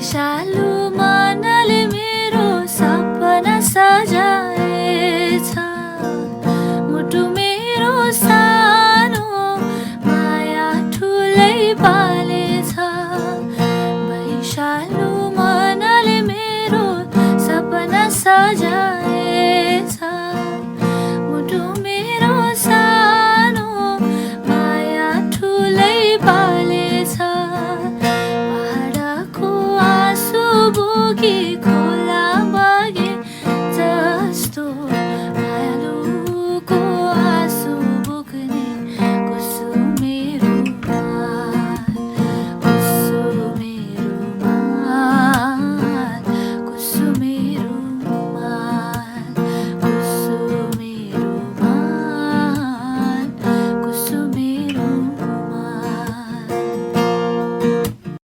वैशालु मनले मेरो सपना सजाएछ मुटु मेरो सानो माया ठुलै पालेछ वैशालु मनले मेरो सपना सजाएछ मुटु मेरो सानो माया ठुलै पालेछ पहाडको आँसु बोकी